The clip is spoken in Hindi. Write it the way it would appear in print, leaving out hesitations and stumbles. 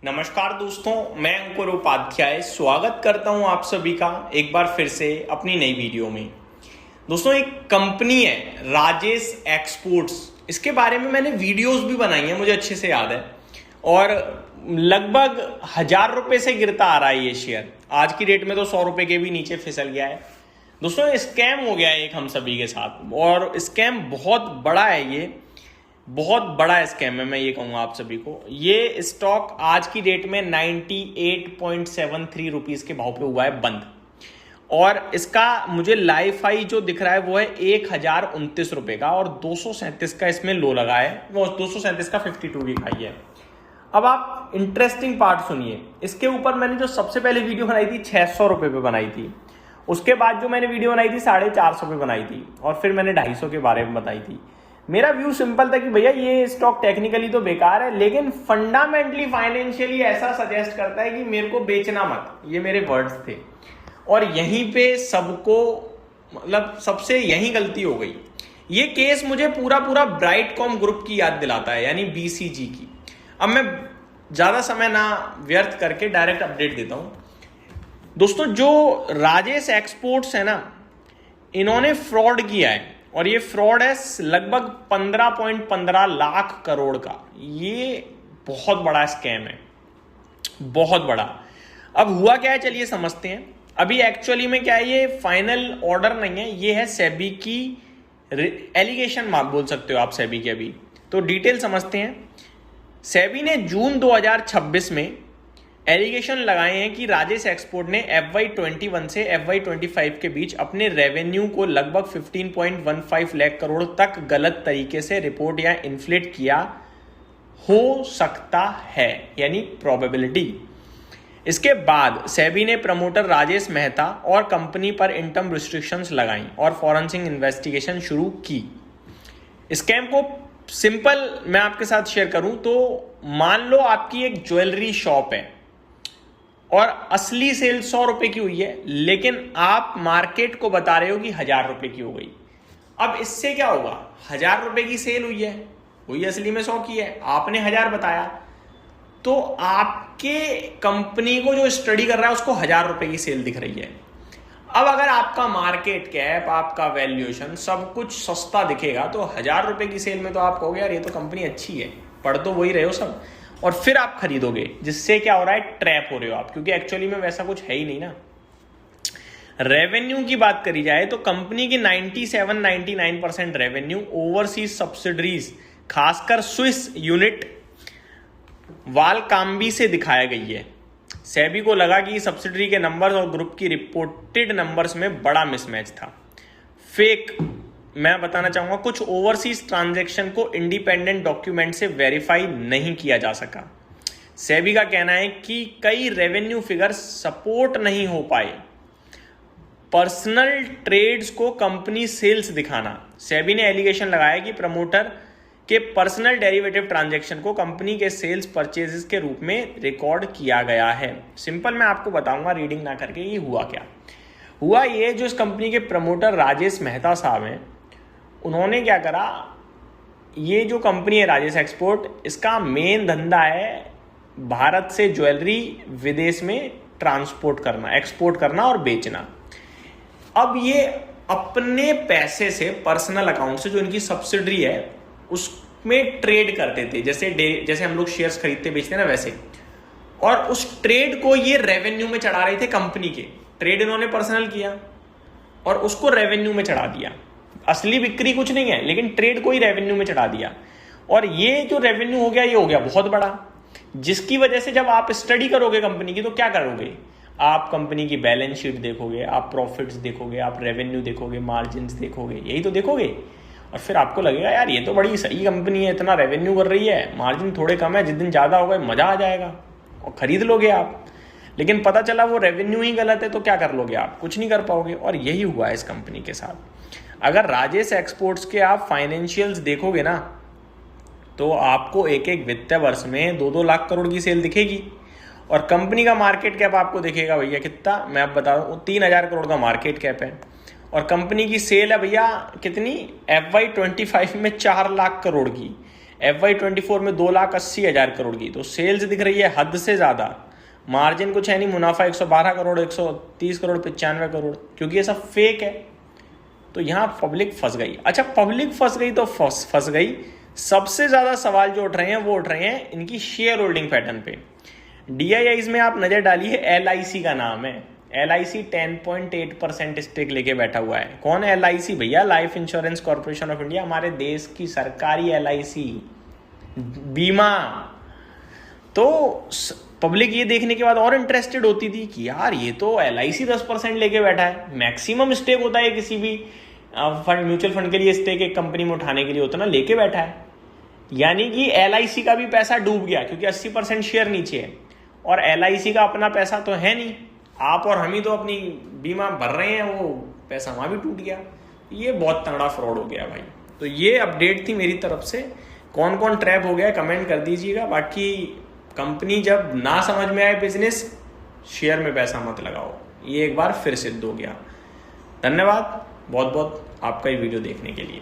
नमस्कार दोस्तों, मैं अंकुर उपाध्याय स्वागत करता हूं आप सभी का एक बार फिर से अपनी नई वीडियो में। दोस्तों, एक कंपनी है राजेश एक्सपोर्ट्स, इसके बारे में मैंने वीडियोस भी बनाई हैं, मुझे अच्छे से याद है। और लगभग 1000 रुपये से गिरता आ रहा है ये शेयर। आज की डेट में तो 100 रुपये के भी नीचे फिसल गया है। दोस्तों, स्कैम हो गया है एक हम सभी के साथ, और स्कैम बहुत बड़ा है। ये बहुत बड़ा स्कैम है, मैं ये कहूँगा आप सभी को। ये स्टॉक आज की डेट में 98.73 रुपीज़ के भाव पे हुआ है बंद, और इसका मुझे लाइफ हाई जो दिख रहा है वो है 1029 रुपये का, और 237 का इसमें लो लगा है। वो 237 का 52 वीक हाई है। अब आप इंटरेस्टिंग पार्ट सुनिए। इसके ऊपर मैंने जो सबसे पहले वीडियो बनाई थी 600 रुपये पे बनाई थी। उसके बाद जो मैंने वीडियो बनाई थी 450 पे बनाई थी, और फिर मैंने 250 के बारे में बताई थी। मेरा व्यू सिंपल था कि भैया ये स्टॉक टेक्निकली तो बेकार है, लेकिन फंडामेंटली फाइनेंशियली ऐसा सजेस्ट करता है कि मेरे को बेचना मत। ये मेरे वर्ड्स थे, और यहीं पे सबको मतलब सबसे यही गलती हो गई। ये केस मुझे पूरा ब्राइटकॉम ग्रुप की याद दिलाता है, यानी बीसीजी की। अब मैं ज्यादा समय ना व्यर्थ करके डायरेक्ट अपडेट देता हूं। दोस्तों, जो राजेश एक्सपोर्ट्स है ना, इन्होंने फ्रॉड किया है, और ये फ्रॉड है लगभग 15.15 लाख करोड़ का। ये बहुत बड़ा स्कैम है, बहुत बड़ा। अब हुआ क्या है, चलिए समझते हैं। अभी एक्चुअली में क्या है, ये फाइनल ऑर्डर नहीं है, ये है सेबी की एलिगेशन बोल सकते हो आप सेबी की। अभी तो डिटेल समझते हैं। सेबी ने जून 2026 में एलिगेशन लगाए हैं कि राजेश एक्सपोर्ट ने FY21 से FY25 के बीच अपने रेवेन्यू को लगभग 15.15 लाख करोड़ तक गलत तरीके से रिपोर्ट या इन्फ्लेट किया हो सकता है, यानी प्रोबेबिलिटी। इसके बाद सेबी ने प्रमोटर राजेश मेहता और कंपनी पर इंटर्म रिस्ट्रिक्शंस लगाई और फॉरेंसिक इन्वेस्टिगेशन शुरू की। स्कैम को सिंपल मैं आपके साथ शेयर करूं तो, मान लो आपकी एक ज्वेलरी शॉप है और असली सेल 100 रुपए की हुई है, लेकिन आप मार्केट को बता रहे हो कि 1000 रुपए की हो गई। अब इससे क्या होगा, 1000 रुपए की सेल हुई है, वही असली में 100 की है, आपने 1000 बताया, तो आपके कंपनी को जो स्टडी कर रहा है उसको 1000 रुपए की सेल दिख रही है। अब अगर आपका मार्केट कैप, आपका वैल्यूएशन सब कुछ सस्ता दिखेगा, तो 1000 रुपए की सेल में तो आप कहोगे यार ये तो कंपनी अच्छी है, पढ़ तो वही रहे हो सब, और फिर आप खरीदोगे। जिससे क्या हो रहा है, ट्रैप हो रहे हो आप, क्योंकि एक्चुअली में वैसा कुछ है ही नहीं ना। रेवेन्यू की बात करी जाए तो कंपनी की 97-99% रेवेन्यू ओवरसीज सब्सिडरीज, खासकर स्विस यूनिट वालकाम्बी से दिखाया गई है। सेबी को लगा कि सब्सिडरी के नंबर्स और ग्रुप की रिपोर्टेड नंबर्स में बड़ा मिसमैच था। फेक मैं बताना चाहूंगा, कुछ ओवरसीज ट्रांजैक्शन को इंडिपेंडेंट डॉक्यूमेंट से वेरीफाई नहीं किया जा सका। सेबी का कहना है कि कई रेवेन्यू फिगर सपोर्ट नहीं हो पाए। पर्सनल ट्रेड्स को कंपनी सेल्स दिखाना, सेबी ने एलिगेशन लगाया कि प्रमोटर के पर्सनल डेरिवेटिव ट्रांजैक्शन को कंपनी के सेल्स परचेजेस के रूप में रिकॉर्ड किया गया है। सिंपल मैं आपको बताऊंगा रीडिंग ना करके, ये हुआ क्या हुआ। ये जो इस कंपनी के प्रमोटर राजेश मेहता साहब हैं, उन्होंने क्या करा, ये जो कंपनी है राजेश एक्सपोर्ट, इसका मेन धंधा है भारत से ज्वेलरी विदेश में ट्रांसपोर्ट करना, एक्सपोर्ट करना और बेचना। अब ये अपने पैसे से, पर्सनल अकाउंट से, जो इनकी सब्सिडरी है उसमें ट्रेड करते थे, जैसे हम लोग शेयर्स खरीदते बेचते हैं ना, वैसे। और उस ट्रेड को ये रेवेन्यू में चढ़ा रहे थे कंपनी के। ट्रेड इन्होंने पर्सनल किया और उसको रेवेन्यू में चढ़ा दिया। असली बिक्री कुछ नहीं है, लेकिन ट्रेड को ही रेवेन्यू में चढ़ा दिया। और ये जो रेवेन्यू हो गया, ये हो गया बहुत बड़ा, जिसकी वजह से जब आप स्टडी करोगे कंपनी की तो क्या करोगे, आप कंपनी की बैलेंस शीट देखोगे, आप प्रॉफिट्स देखोगे, आप रेवेन्यू देखोगे, मार्जिन्स देखोगे, यही तो देखोगे। और फिर आपको लगेगा यार ये तो बड़ी सही कंपनी है, इतना रेवेन्यू कर रही है, मार्जिन थोड़े कम है, जिस दिन ज़्यादा होगा मज़ा आ जाएगा और खरीद लोगे आप। लेकिन पता चला वो रेवेन्यू ही गलत है, तो क्या कर लोगे आप, कुछ नहीं कर पाओगे। और यही हुआ है इस कंपनी के साथ। अगर राजेश एक्सपोर्ट्स के आप फाइनेंशियल्स देखोगे ना, तो आपको एक एक वित्तीय वर्ष में 2-2 लाख करोड़ की सेल दिखेगी, और कंपनी का मार्केट कैप आपको दिखेगा भैया कितना, मैं आप बता दूं 3000 करोड़ का मार्केट कैप है, और कंपनी की सेल है भैया कितनी, FY25 में 4 लाख करोड़ की। FY24 में 2,80,000 करोड़ की, तो सेल्स दिख रही है हद से ज़्यादा, मार्जिन कुछ है नहीं, मुनाफा 112 करोड़, 130 करोड़, 95 करोड़, क्योंकि ये सब फेक है। तो यहाँ पब्लिक फंस गई। अच्छा, पब्लिक फंस गई तो फंस गई, सबसे ज़्यादा सवाल जो उठ रहे हैं वो उठ रहे हैं इनकी शेयर होल्डिंग पैटर्न पे। DIIs में आप नज़र डालिए, LIC का नाम है, LIC 10.8% स्टेक लेके बैठा हुआ है। कौन है LIC भैया? Life insurance corporation of India, हमारे देश की सरकारी LIC बीमा। तो पब्लिक ये देखने के बाद और इंटरेस्टेड होती थी कि यार ये तो LIC 10% लेके बैठा है, मैक्सिमम स्टेक होता है किसी भी फंड, म्यूचुअल फंड के लिए स्टेक एक कंपनी में उठाने के लिए होता ना, लेके बैठा है। यानी कि LIC का भी पैसा डूब गया, क्योंकि 80% शेयर नीचे है, और LIC का अपना पैसा तो है नहीं, आप और हम ही तो अपनी बीमा भर रहे हैं, वो पैसा वहाँ भी टूट गया। ये बहुत तगड़ा फ्रॉड हो गया भाई। तो ये अपडेट थी मेरी तरफ से। कौन कौन ट्रैप हो गया कमेंट कर दीजिएगा। बाकी कंपनी जब ना समझ में आए बिजनेस, शेयर में पैसा मत लगाओ, ये एक बार फिर सिद्ध हो गया। धन्यवाद बहुत बहुत आपका ये वीडियो देखने के लिए।